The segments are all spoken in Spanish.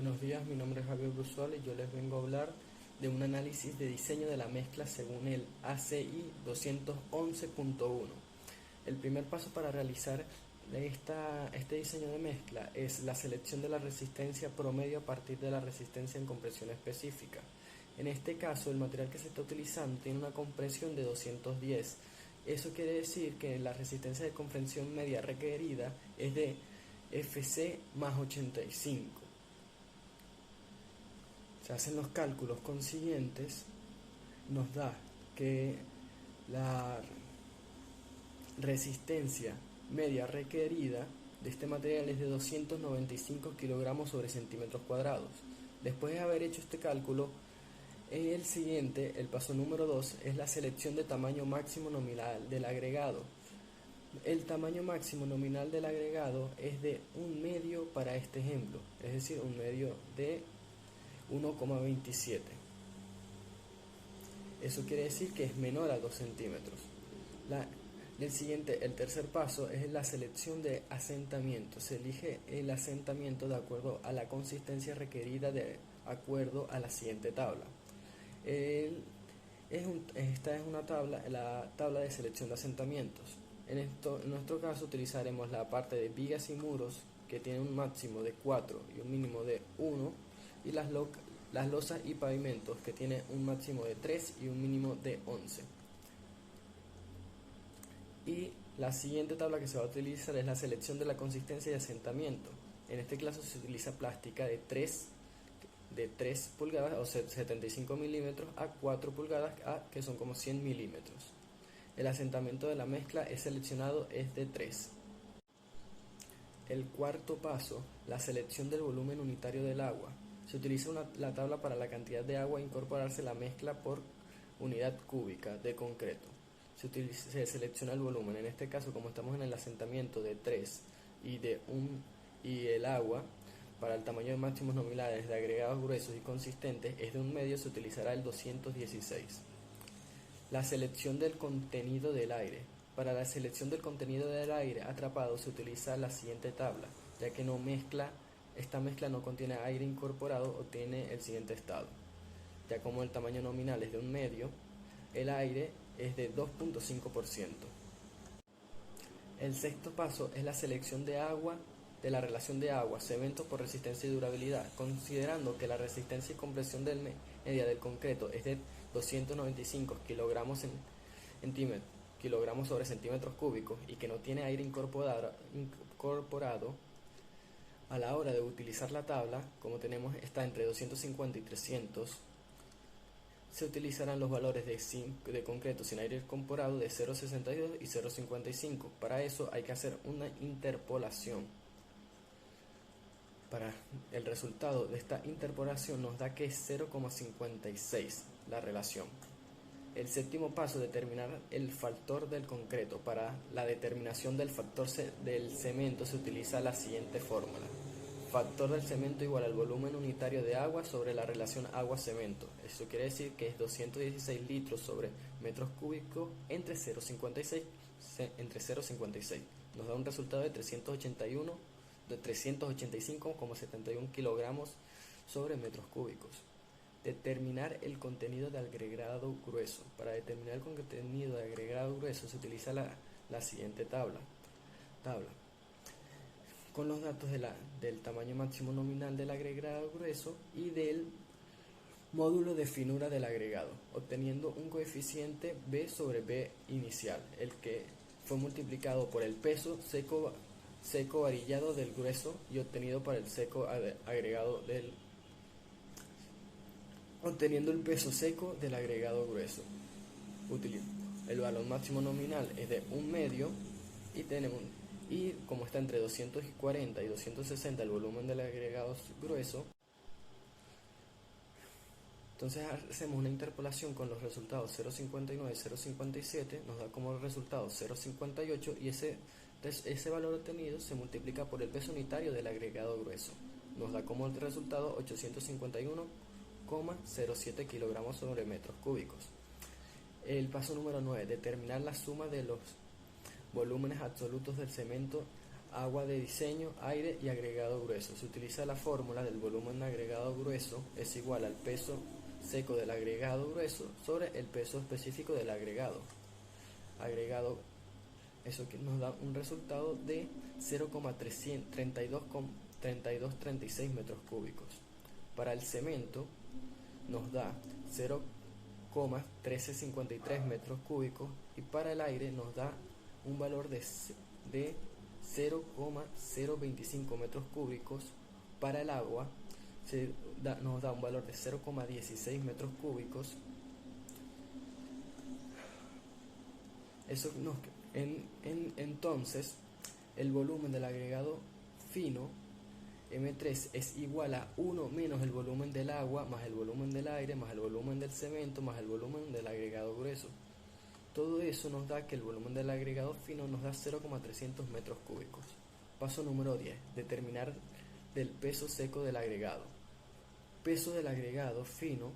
Buenos días, mi nombre es Javier Brusual y yo les vengo a hablar de un análisis de diseño de la mezcla según el ACI 211.1. El primer paso para realizar este diseño de mezcla es la selección de la resistencia promedio a partir de la resistencia en compresión específica. En este caso, el material que se está utilizando tiene una compresión de 210. Eso quiere decir que la resistencia de compresión media requerida es de FC más 85. Se hacen los cálculos consiguientes, nos da que la resistencia media requerida de este material es de 295 kilogramos sobre centímetros cuadrados. Después de haber hecho este cálculo, el siguiente, el paso número 2, es la selección de tamaño máximo nominal del agregado. El tamaño máximo nominal del agregado es de 1/2 para este ejemplo, es decir, 1/2 de 1,27. Eso quiere decir que es menor a 2 centímetros. El tercer paso es la selección de asentamiento. Se elige el asentamiento de acuerdo a la consistencia requerida de acuerdo a la siguiente tabla. Esta es una tabla, la tabla de selección de asentamientos. En nuestro caso utilizaremos la parte de vigas y muros, que tiene un máximo de 4 y un mínimo de 1, y las losas y pavimentos, que tiene un máximo de 3 y un mínimo de 11. Y la siguiente tabla que se va a utilizar es la selección de la consistencia de asentamiento. En este caso se utiliza plástica de 3 pulgadas o 75 milímetros a 4 pulgadas, que son como 100 milímetros. El asentamiento de la mezcla es seleccionado es de 3. El cuarto paso, la selección del volumen unitario del agua. Se utiliza la tabla para la cantidad de agua a incorporarse a la mezcla por unidad cúbica de concreto. Se selecciona el volumen. En este caso, como estamos en el asentamiento de 3 y el agua, para el tamaño de máximos nominales de agregados gruesos y consistentes es de 1/2, se utilizará el 216. La selección del contenido del aire. Para la selección del contenido del aire atrapado se utiliza la siguiente tabla, ya que esta mezcla no contiene aire incorporado o tiene el siguiente estado. Ya como el tamaño nominal es de 1/2, el aire es de 2.5%. El sexto paso es la selección de la relación de agua, cemento por resistencia y durabilidad, considerando que la resistencia y compresión media del concreto es de 295 kilogramos sobre centímetros cúbicos y que no tiene aire incorporado, a la hora de utilizar la tabla, como tenemos está entre 250 y 300, se utilizarán los valores de concreto sin aire incorporado de 0,62 y 0,55. Para eso hay que hacer una interpolación. Para el resultado de esta interpolación nos da que es 0,56 la relación. El séptimo paso, determinar el factor del concreto. Para la determinación del factor del cemento se utiliza la siguiente fórmula. Factor del cemento igual al volumen unitario de agua sobre la relación agua-cemento. Eso quiere decir que es 216 litros sobre metros cúbicos entre 0,56. Nos da un resultado de 385,71 kilogramos sobre metros cúbicos. Determinar el contenido de agregado grueso. Para determinar el contenido de agregado grueso se utiliza la siguiente tabla. Con los datos del tamaño máximo nominal del agregado grueso y del módulo de finura del agregado, obteniendo un coeficiente B sobre B inicial, el que fue multiplicado por el peso seco varillado del grueso y obtenido para el seco agregado obteniendo el peso seco del agregado grueso. El valor máximo nominal es de 1/2 y como está entre 240 y 260 el volumen del agregado grueso, entonces hacemos una interpolación con los resultados 0,59 y 0,57, nos da como resultado 0,58 y ese valor obtenido se multiplica por el peso unitario del agregado grueso. Nos da como resultado 851,07 kilogramos sobre metros cúbicos. El paso número 9, determinar la suma de los volúmenes absolutos del cemento agua de diseño, aire y agregado grueso. Se utiliza la fórmula del volumen agregado grueso es igual al peso seco del agregado grueso sobre el peso específico del agregado. Eso que nos da un resultado de 0,3236 metros cúbicos. Para el cemento nos da 0,1353 metros cúbicos y para el aire nos da un valor de 0,025 metros cúbicos. Para el agua nos da un valor de 0,16 metros cúbicos. Entonces, el volumen del agregado fino M3 es igual a 1 menos el volumen del agua, más el volumen del aire, más el volumen del cemento, más el volumen del agregado grueso. Todo eso nos da que el volumen del agregado fino nos da 0,300 metros cúbicos. Paso número 10. Determinar del peso seco del agregado. Peso del agregado fino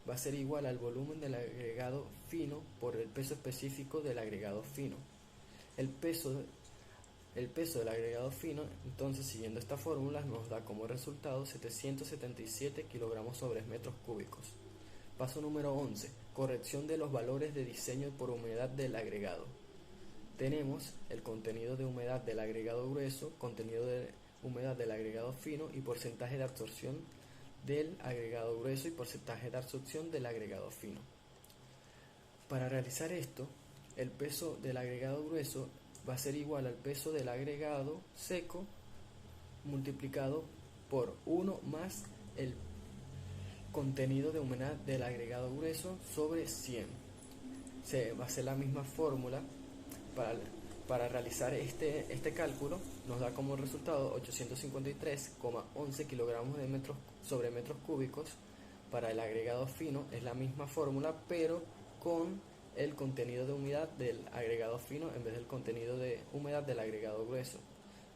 va a ser igual al volumen del agregado fino por el peso específico del agregado fino. El peso del agregado fino, entonces siguiendo esta fórmula, nos da como resultado 777 kilogramos sobre metros cúbicos. Paso número 11. Corrección de los valores de diseño por humedad del agregado. Tenemos el contenido de humedad del agregado grueso, contenido de humedad del agregado fino y porcentaje de absorción del agregado grueso y porcentaje de absorción del agregado fino. Para realizar esto, el peso del agregado grueso va a ser igual al peso del agregado seco multiplicado por 1 más el contenido de humedad del agregado grueso sobre 100. Se va a hacer la misma fórmula para realizar este cálculo. Nos da como resultado 853,11 kilogramos de metros sobre metros cúbicos. Para el agregado fino es la misma fórmula, pero con el contenido de humedad del agregado fino en vez del contenido de humedad del agregado grueso.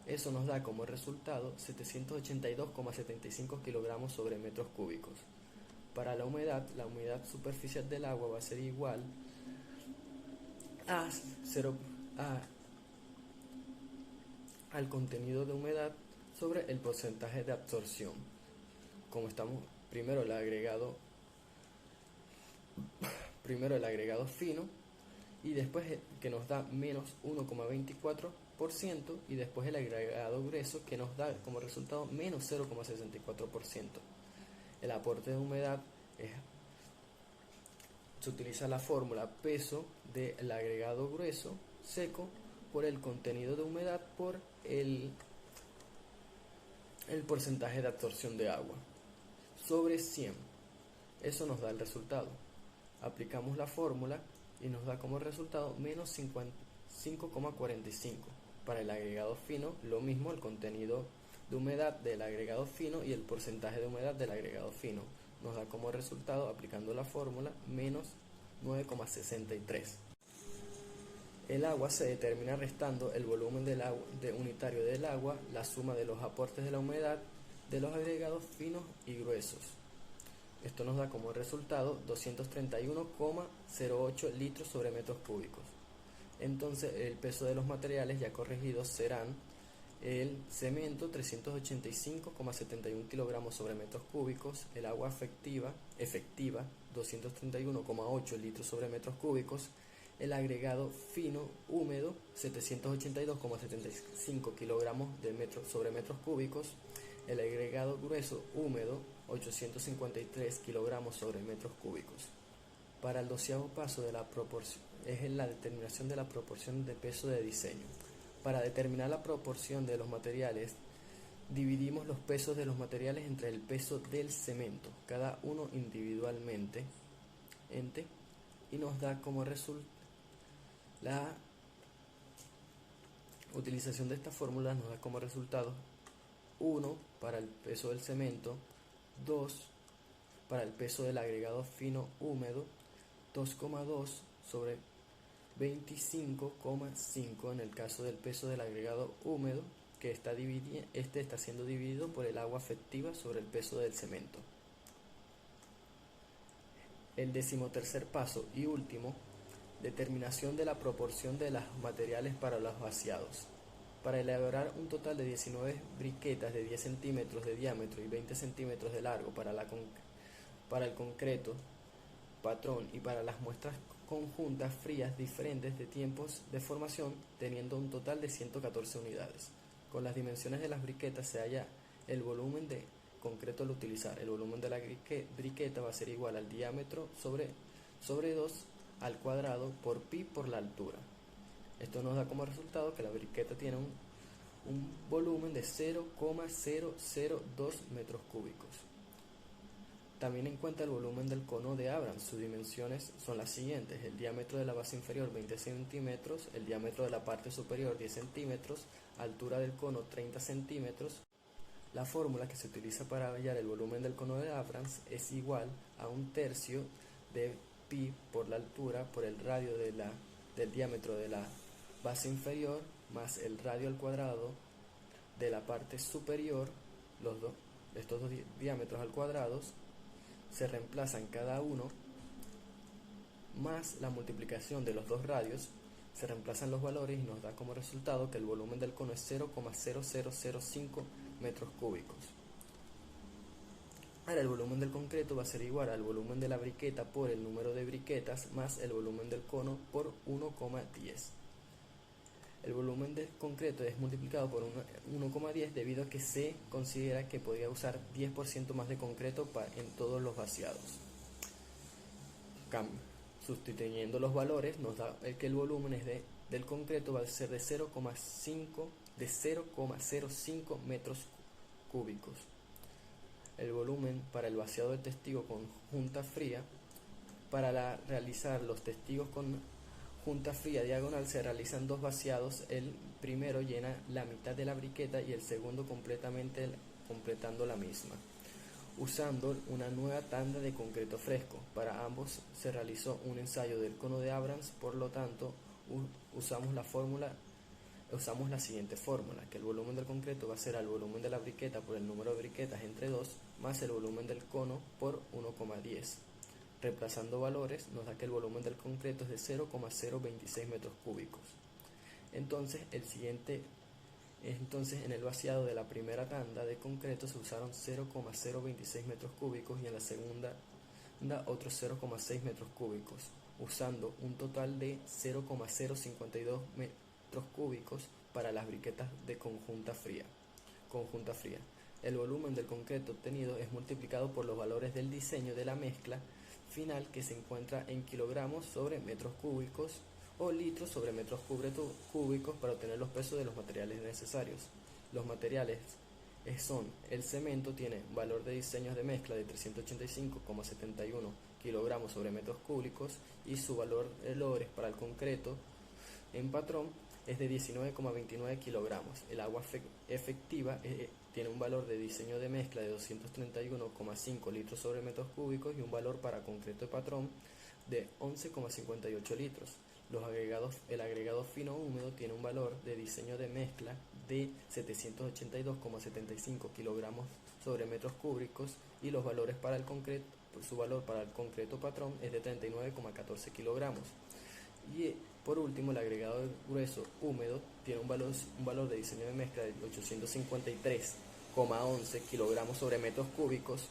Eso nos da como resultado 782,75 kilogramos sobre metros cúbicos. Para la humedad superficial del agua va a ser igual al contenido de humedad sobre el porcentaje de absorción. Como estamos primero el agregado fino y después que nos da menos 1,24% y después el agregado grueso que nos da como resultado menos 0,64%. El aporte de humedad se utiliza la fórmula peso del agregado grueso seco por el contenido de humedad por el porcentaje de absorción de agua sobre 100. Eso nos da el resultado. Aplicamos la fórmula y nos da como resultado menos 5,45. Para el agregado fino, lo mismo, el contenido de humedad del agregado fino y el porcentaje de humedad del agregado fino. Nos da como resultado, aplicando la fórmula, menos 9,63. El agua se determina restando el volumen unitario del agua, la suma de los aportes de la humedad de los agregados finos y gruesos. Esto nos da como resultado 231,08 litros sobre metros cúbicos. Entonces el peso de los materiales ya corregidos serán el cemento 385,71 kilogramos sobre metros cúbicos, el agua efectiva 231,8 litros sobre metros cúbicos, el agregado fino húmedo 782,75 kilogramos sobre metros cúbicos, el agregado grueso húmedo 853 kilogramos sobre metros cúbicos. Para el 12º paso de la proporción es la determinación de la proporción de peso de diseño. Para determinar la proporción de los materiales, dividimos los pesos de los materiales entre el peso del cemento, cada uno individualmente, y nos da como resultado la utilización de esta fórmula nos da como resultado 1 para el peso del cemento, 2 para el peso del agregado fino húmedo, 2,2 sobre 25,5 en el caso del peso del agregado húmedo, que está siendo dividido por el agua efectiva sobre el peso del cemento. El 13º paso y último, determinación de la proporción de los materiales para los vaciados. Para elaborar un total de 19 briquetas de 10 centímetros de diámetro y 20 centímetros de largo para el concreto patrón y para las muestras conjuntas frías diferentes de tiempos de formación, teniendo un total de 114 unidades. Con las dimensiones de las briquetas se halla el volumen de concreto al utilizar. El volumen de la briqueta va a ser igual al diámetro sobre 2 al cuadrado por pi por la altura. Esto nos da como resultado que la briqueta tiene un volumen de 0,002 metros cúbicos. También encuentra el volumen del cono de Abrams. Sus dimensiones son las siguientes: el diámetro de la base inferior 20 centímetros, el diámetro de la parte superior 10 centímetros, altura del cono 30 centímetros. La fórmula que se utiliza para hallar el volumen del cono de Abrams es igual a 1/3 de pi por la altura por el radio del diámetro de la base inferior más el radio al cuadrado de la parte superior. Estos dos diámetros al cuadrado se reemplazan cada uno, más la multiplicación de los dos radios, se reemplazan los valores y nos da como resultado que el volumen del cono es 0,0005 metros cúbicos. Ahora el volumen del concreto va a ser igual al volumen de la briqueta por el número de briquetas más el volumen del cono por 1,10. El volumen del concreto es multiplicado por 1,10 debido a que se considera que podía usar 10% más de concreto en todos los vaciados. Sustituyendo los valores nos da que el volumen del concreto va a ser de 0,05 metros cúbicos. El volumen para el vaciado de testigo con junta fría. Para realizar los testigos con junta fría diagonal se realizan dos vaciados. El primero llena la mitad de la briqueta y el segundo completando la misma, usando una nueva tanda de concreto fresco. Para ambos se realizó un ensayo del cono de Abrams, por lo tanto usamos la siguiente fórmula, que el volumen del concreto va a ser el volumen de la briqueta por el número de briquetas entre 2 más el volumen del cono por 1,10. Reemplazando valores nos da que el volumen del concreto es de 0,026 metros cúbicos. Entonces en el vaciado de la primera tanda de concreto se usaron 0,026 metros cúbicos y en la segunda otros 0,6 metros cúbicos, usando un total de 0,052 metros cúbicos para las briquetas de conjunta fría. El volumen del concreto obtenido es multiplicado por los valores del diseño de la mezcla final, que se encuentra en kilogramos sobre metros cúbicos o litros sobre metros cúbicos, para obtener los pesos de los materiales necesarios. Los materiales son: el cemento tiene valor de diseños de mezcla de 385,71 kilogramos sobre metros cúbicos y su valores para el concreto en patrón es de 19,29 kilogramos. El agua efectiva tiene un valor de diseño de mezcla de 231,5 litros sobre metros cúbicos y un valor para concreto de patrón de 11,58 litros. El agregado fino húmedo tiene un valor de diseño de mezcla de 782,75 kilogramos sobre metros cúbicos y los valores para el concreto, su valor para el concreto patrón es de 39,14 kilogramos. Y por último, el agregado grueso húmedo tiene un valor de diseño de mezcla de 853,11 kilogramos sobre metros cúbicos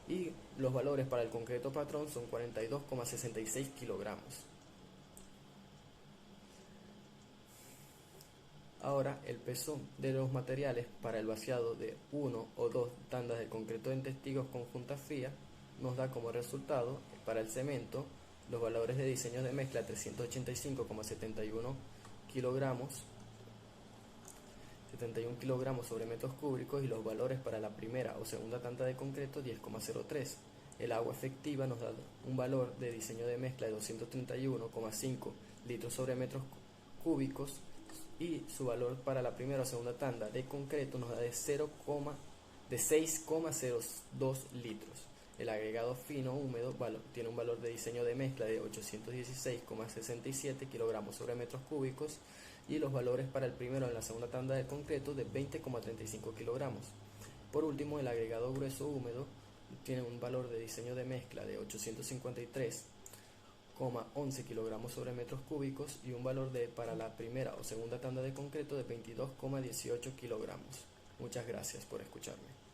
y los valores para el concreto patrón son 42,66 kilogramos. Ahora, el peso de los materiales para el vaciado de 1 o 2 tandas de concreto en testigos con junta fría nos da como resultado: para el cemento, los valores de diseño de mezcla 385,71 kilogramos, 71 kilogramos sobre metros cúbicos y los valores para la primera o segunda tanda de concreto 10,03. El agua efectiva nos da un valor de diseño de mezcla de 231,5 litros sobre metros cúbicos y su valor para la primera o segunda tanda de concreto nos da de 6,02 litros. El agregado fino húmedo tiene un valor de diseño de mezcla de 816,67 kilogramos sobre metros cúbicos y los valores para el primero en la segunda tanda de concreto de 20,35 kilogramos. Por último, el agregado grueso húmedo tiene un valor de diseño de mezcla de 11 kilogramos sobre metros cúbicos y un valor para la primera o segunda tanda de concreto de 22,18 kilogramos. Muchas gracias por escucharme.